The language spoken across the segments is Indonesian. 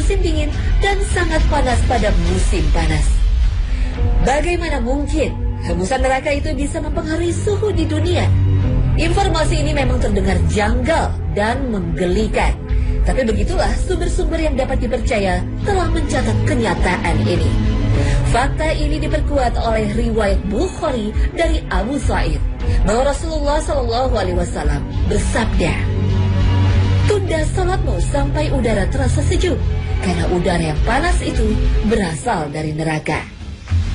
musim dingin dan sangat panas pada musim panas. Bagaimana mungkin hembusan neraka itu bisa mempengaruhi suhu di dunia? Informasi ini memang terdengar janggal dan menggelikan. Tapi begitulah sumber-sumber yang dapat dipercaya telah mencatat kenyataan ini. Fakta ini diperkuat oleh riwayat Bukhari dari Abu Sa'id bahwa Rasulullah SAW bersabda, "Tunda salatmu sampai udara terasa sejuk, karena udara yang panas itu berasal dari neraka."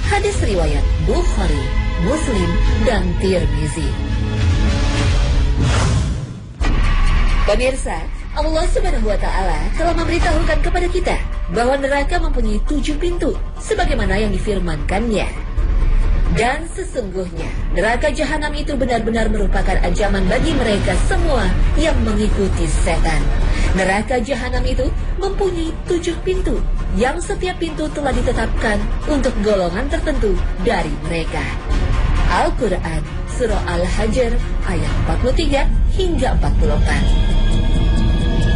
Hadis riwayat Bukhari, Muslim, dan Tirmizi. Pemirsa, Allah Subhanahu wa Ta'ala telah memberitahukan kepada kita bahwa neraka mempunyai 7 pintu sebagaimana yang difirmankannya. Dan sesungguhnya neraka jahanam itu benar-benar merupakan ancaman bagi mereka semua yang mengikuti setan. Neraka jahanam itu mempunyai 7 pintu yang setiap pintu telah ditetapkan untuk golongan tertentu dari mereka. Al-Quran Surah Al-Hajar ayat 43 hingga 44.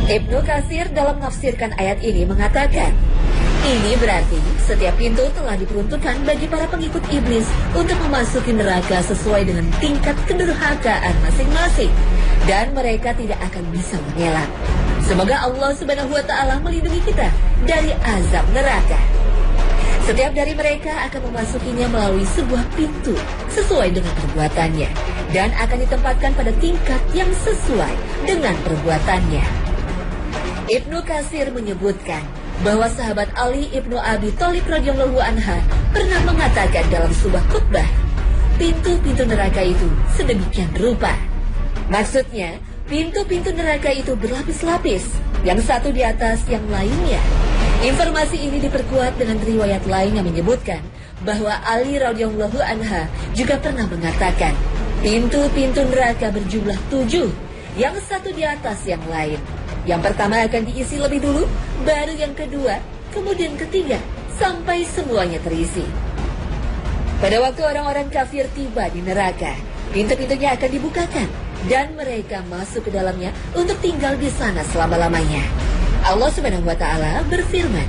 Ibnu Katsir dalam menafsirkan ayat ini mengatakan, ini berarti setiap pintu telah diperuntukkan bagi para pengikut iblis untuk memasuki neraka sesuai dengan tingkat kedurhakaan masing-masing, dan mereka tidak akan bisa mengelak. Semoga Allah Subhanahu wa Ta'ala melindungi kita dari azab neraka. Setiap dari mereka akan memasukinya melalui sebuah pintu sesuai dengan perbuatannya, dan akan ditempatkan pada tingkat yang sesuai dengan perbuatannya. Ibnu Katsir menyebutkan bahwa sahabat Ali ibnu Abi Thalib radhiyallahu anha pernah mengatakan dalam sebuah khutbah, pintu-pintu neraka itu sedemikian rupa. Maksudnya, pintu-pintu neraka itu berlapis-lapis, yang satu di atas yang lainnya. Informasi ini diperkuat dengan riwayat lain yang menyebutkan bahwa Ali radhiyallahu anha juga pernah mengatakan, pintu-pintu neraka berjumlah 7, yang satu di atas yang lain. Yang pertama akan diisi lebih dulu, baru yang kedua, kemudian ketiga, sampai semuanya terisi. Pada waktu orang-orang kafir tiba di neraka, pintu-pintunya akan dibukakan, dan mereka masuk ke dalamnya untuk tinggal di sana selama-lamanya. Allah Subhanahu wa Ta'ala berfirman,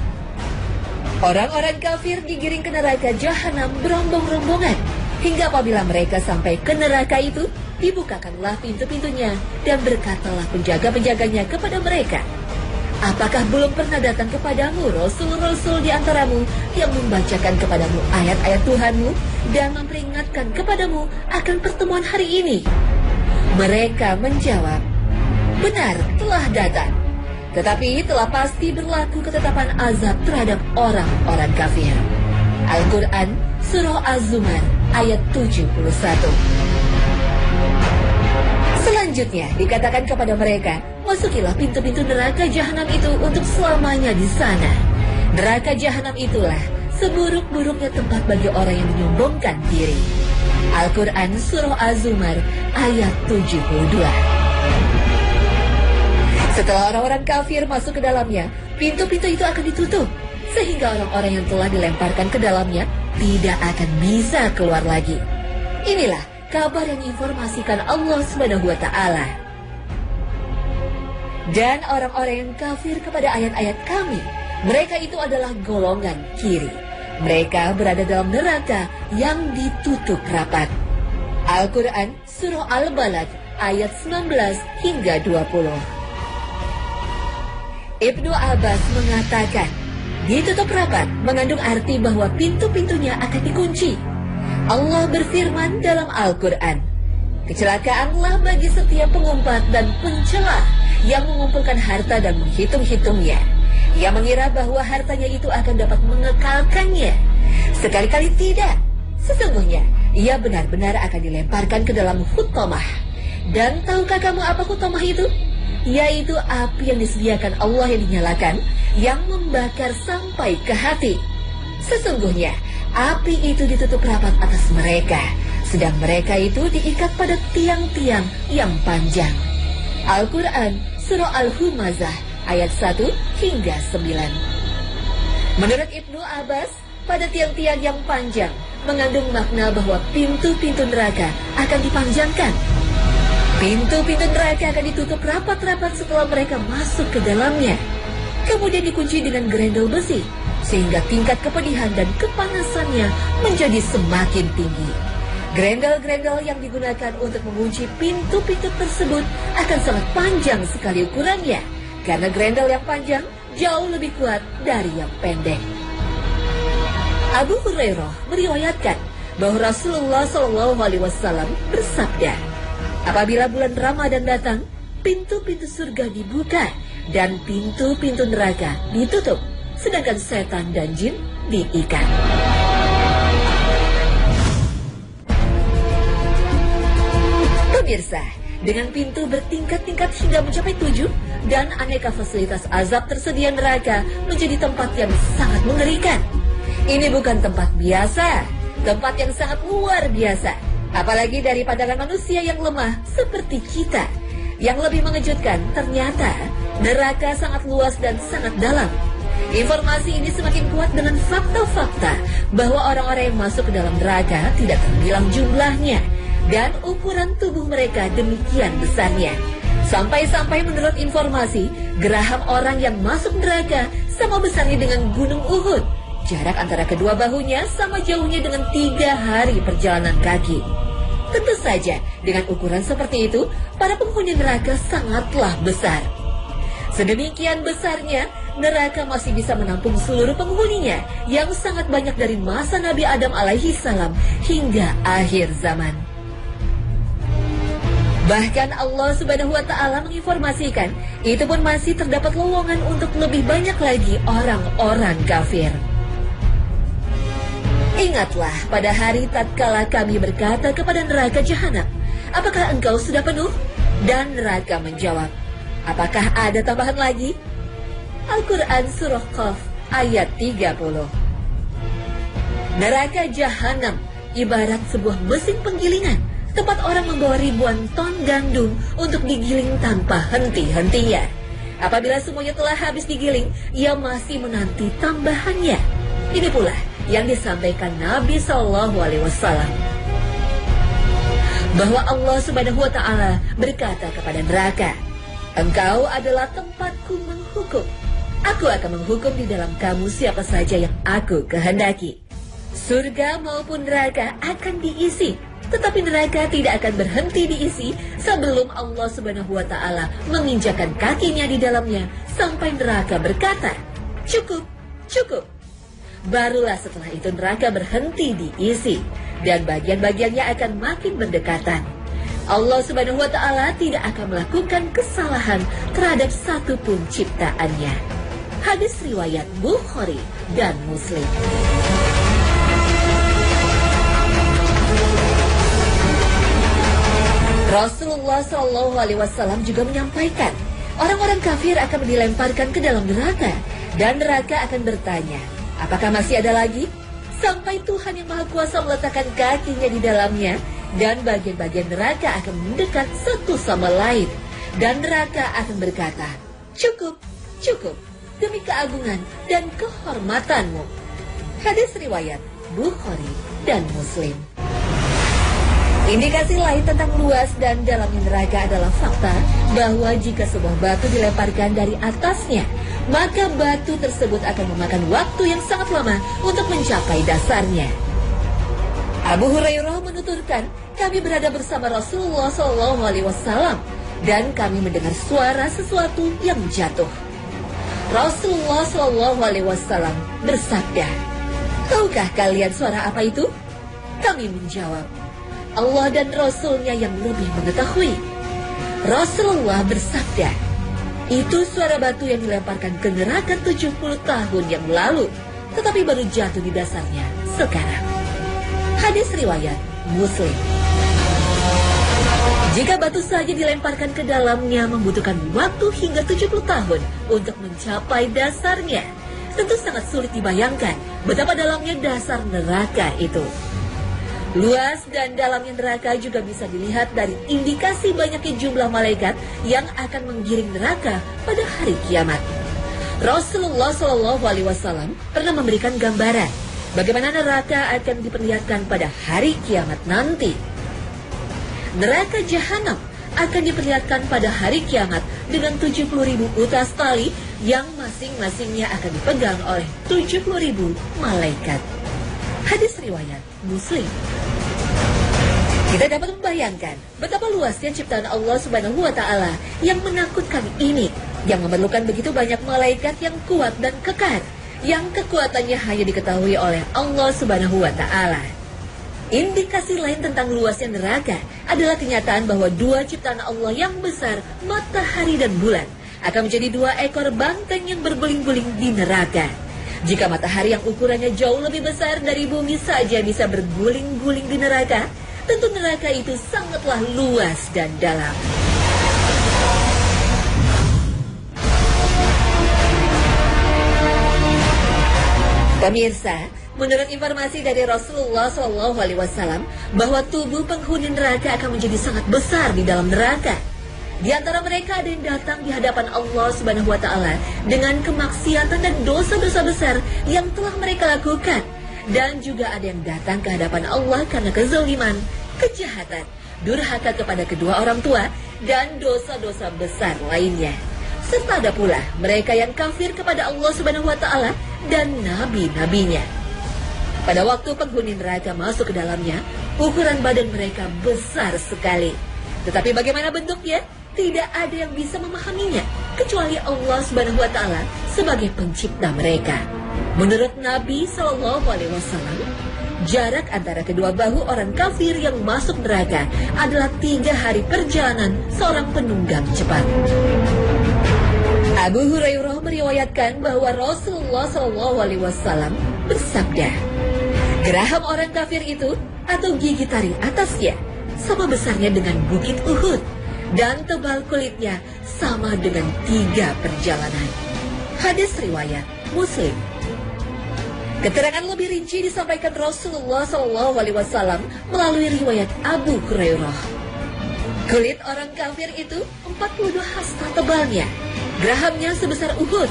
orang-orang kafir digiring ke neraka jahanam berombong-rombongan, hingga apabila mereka sampai ke neraka itu, dibukakanlah pintu-pintunya, dan berkatalah penjaga-penjaganya kepada mereka, apakah belum pernah datang kepadamu Rasul-Rasul di antaramu yang membacakan kepadamu ayat-ayat Tuhanmu dan memperingatkan kepadamu akan pertemuan hari ini? Mereka menjawab, benar, telah datang. Tetapi telah pasti berlaku ketetapan azab terhadap orang-orang kafir. Al-Quran Surah Az-Zumar ayat 71. Selanjutnya dikatakan kepada mereka, masukilah pintu-pintu neraka jahanam itu untuk selamanya di sana. Neraka jahanam itulah seburuk-buruknya tempat bagi orang yang menyombongkan diri. Al-Quran Surah Az-Zumar ayat 72. Setelah orang-orang kafir masuk ke dalamnya, pintu-pintu itu akan ditutup, sehingga orang-orang yang telah dilemparkan ke dalamnya tidak akan bisa keluar lagi. Inilah kabar yang diinformasikan Allah Subhanahu wa Ta'ala. Dan orang-orang yang kafir kepada ayat-ayat kami, mereka itu adalah golongan kiri. Mereka berada dalam neraka yang ditutup rapat. Al-Quran Surah Al-Balad ayat 19 hingga 20. Ibnu Abbas mengatakan, ditutup rapat mengandung arti bahwa pintu-pintunya akan dikunci. Allah berfirman dalam Al-Quran, kecelakaanlah bagi setiap pengumpat dan pencela yang mengumpulkan harta dan menghitung-hitungnya. Ia mengira bahwa hartanya itu akan dapat mengekalkannya. Sekali-kali tidak. Sesungguhnya, ia benar-benar akan dilemparkan ke dalam hutomah. Dan tahukah kamu apa hutomah itu? Yaitu api yang disediakan Allah yang dinyalakan, yang membakar sampai ke hati. Sesungguhnya, api itu ditutup rapat atas mereka, sedang mereka itu diikat pada tiang-tiang yang panjang. Al-Quran Surah Al-Humazah ayat 1 hingga 9. Menurut Ibnu Abbas, pada tiang-tiang yang panjang mengandung makna bahwa pintu-pintu neraka akan dipanjangkan. Pintu-pintu neraka akan ditutup rapat-rapat setelah mereka masuk ke dalamnya. kemudian dikunci dengan grendel besi, sehingga tingkat kepedihan dan kepanasannya menjadi semakin tinggi. Grendel-grendel yang digunakan untuk mengunci pintu-pintu tersebut akan sangat panjang sekali ukurannya, karena grendel yang panjang jauh lebih kuat dari yang pendek. Abu Hurairah meriwayatkan bahwa Rasulullah SAW bersabda, apabila bulan Ramadan datang, pintu-pintu surga dibuka dan pintu-pintu neraka ditutup, sedangkan setan dan jin diikat. Pemirsa, dengan pintu bertingkat-tingkat hingga mencapai 7 dan aneka fasilitas azab tersedia, neraka menjadi tempat yang sangat mengerikan. Ini bukan tempat biasa, tempat yang sangat luar biasa. Apalagi dari pandangan manusia yang lemah seperti kita. Yang lebih mengejutkan, ternyata neraka sangat luas dan sangat dalam. Informasi ini semakin kuat dengan fakta-fakta bahwa orang-orang yang masuk ke dalam neraka tidak terbilang jumlahnya, dan ukuran tubuh mereka demikian besarnya. Sampai-sampai menurut informasi, geraham orang yang masuk neraka sama besarnya dengan gunung Uhud. Jarak antara kedua bahunya sama jauhnya dengan 3 hari perjalanan kaki. Tentu saja, dengan ukuran seperti itu, para penghuni neraka sangatlah besar. Sedemikian besarnya, neraka masih bisa menampung seluruh penghuninya yang sangat banyak dari masa Nabi Adam alaihi salam hingga akhir zaman. Bahkan Allah Subhanahu wa Ta'ala menginformasikan, itu pun masih terdapat lowongan untuk lebih banyak lagi orang-orang kafir. Ingatlah pada hari tatkala kami berkata kepada neraka jahanam, apakah engkau sudah penuh? Dan neraka menjawab, apakah ada tambahan lagi? Al-Quran Surah Qaf ayat 30. Neraka jahanam ibarat sebuah mesin penggilingan, tempat orang membawa ribuan ton gandum untuk digiling tanpa henti-hentinya. Apabila semuanya telah habis digiling, ia masih menanti tambahannya. Ini pula yang disampaikan Nabi SAW, bahwa Allah Subhanahu wa Ta'ala berkata kepada neraka, engkau adalah tempatku menghukum. Aku akan menghukum di dalam kamu siapa saja yang aku kehendaki. Surga maupun neraka akan diisi, tetapi neraka tidak akan berhenti diisi sebelum Allah Subhanahu wa Ta'ala menginjakan kakinya di dalamnya sampai neraka berkata, cukup, cukup. Barulah setelah itu neraka berhenti diisi dan bagian-bagiannya akan makin berdekatan. Allah Subhanahu wa Ta'ala tidak akan melakukan kesalahan terhadap satupun ciptaannya. Hadis riwayat Bukhari dan Muslim. Rasulullah SAW juga menyampaikan, orang-orang kafir akan dilemparkan ke dalam neraka dan neraka akan bertanya, apakah masih ada lagi? Sampai Tuhan yang Maha Kuasa meletakkan kakinya di dalamnya dan bagian-bagian neraka akan mendekat satu sama lain dan neraka akan berkata, cukup, cukup, demi keagungan dan kehormatanmu. Hadis riwayat Bukhari dan Muslim. Indikasi lain tentang luas dan dalamnya neraka adalah fakta bahwa jika sebuah batu dilemparkan dari atasnya, maka batu tersebut akan memakan waktu yang sangat lama untuk mencapai dasarnya. Abu Hurairah menuturkan, kami berada bersama Rasulullah SAW dan kami mendengar suara sesuatu yang jatuh. Rasulullah SAW bersabda, tahukah kalian suara apa itu? Kami menjawab, Allah dan Rasulnya yang lebih mengetahui. Rasulullah bersabda, itu suara batu yang dilemparkan ke neraka 70 tahun yang lalu, tetapi baru jatuh di dasarnya sekarang. Hadis riwayat Muslim. Jika batu saja dilemparkan ke dalamnya membutuhkan waktu hingga 70 tahun untuk mencapai dasarnya, tentu sangat sulit dibayangkan betapa dalamnya dasar neraka itu. Luas dan dalamnya neraka juga bisa dilihat dari indikasi banyaknya jumlah malaikat yang akan menggiring neraka pada hari kiamat. Rasulullah SAW pernah memberikan gambaran bagaimana neraka akan diperlihatkan pada hari kiamat nanti. Neraka jahanam akan diperlihatkan pada hari kiamat dengan 70.000 utas tali yang masing-masingnya akan dipegang oleh 70.000 malaikat. Hadis riwayat Muslim. Kita dapat membayangkan betapa luasnya ciptaan Allah Subhanahu wa Ta'ala yang menakutkan ini, yang memerlukan begitu banyak malaikat yang kuat dan kekar, yang kekuatannya hanya diketahui oleh Allah Subhanahu wa Ta'ala. Indikasi lain tentang luasnya neraka adalah kenyataan bahwa dua ciptaan Allah yang besar, matahari dan bulan, akan menjadi dua ekor banteng yang berguling-guling di neraka. Jika matahari yang ukurannya jauh lebih besar dari bumi saja bisa berguling-guling di neraka, tentu neraka itu sangatlah luas dan dalam. Pemirsa, menurut informasi dari Rasulullah SAW bahwa tubuh penghuni neraka akan menjadi sangat besar di dalam neraka. Di antara mereka ada yang datang di hadapan Allah Subhanahu wa Ta'ala dengan kemaksiatan dan dosa-dosa besar yang telah mereka lakukan. Dan juga ada yang datang ke hadapan Allah karena kezaliman, kejahatan, durhaka kepada kedua orang tua, dan dosa-dosa besar lainnya. Serta ada pula mereka yang kafir kepada Allah Subhanahu wa Ta'ala dan nabi-nabinya. Pada waktu penghuni neraka masuk ke dalamnya, ukuran badan mereka besar sekali. Tetapi bagaimana bentuknya? Tidak ada yang bisa memahaminya kecuali Allah Subhanahu wa Ta'ala sebagai pencipta mereka. Menurut Nabi SAW, jarak antara kedua bahu orang kafir yang masuk neraka adalah 3 hari perjalanan seorang penunggang cepat. Abu Hurairah meriwayatkan bahwa Rasulullah SAW bersabda, geraham orang kafir itu atau gigi taring atasnya sama besarnya dengan bukit Uhud, dan tebal kulitnya sama dengan 3 perjalanan. Hadis riwayat Muslim. Keterangan lebih rinci disampaikan Rasulullah SAW melalui riwayat Abu Hurairah. Kulit orang kafir itu 42 hasta tebalnya, gerahamnya sebesar Uhud,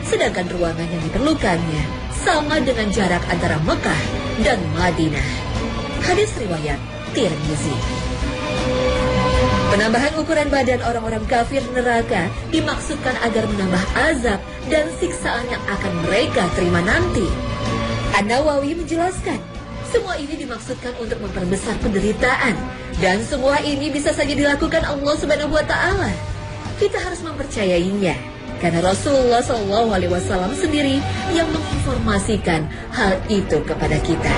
sedangkan ruangan yang diperlukannya sama dengan jarak antara Mekah dan Madinah. Hadis riwayat Tirmizi. Penambahan ukuran badan orang-orang kafir neraka dimaksudkan agar menambah azab dan siksaan yang akan mereka terima nanti. An-Nawawi menjelaskan, semua ini dimaksudkan untuk memperbesar penderitaan, dan semua ini bisa saja dilakukan Allah Subhanahu wa Ta'ala. Kita harus mempercayainya, karena Rasulullah SAW sendiri yang menginformasikan hal itu kepada kita.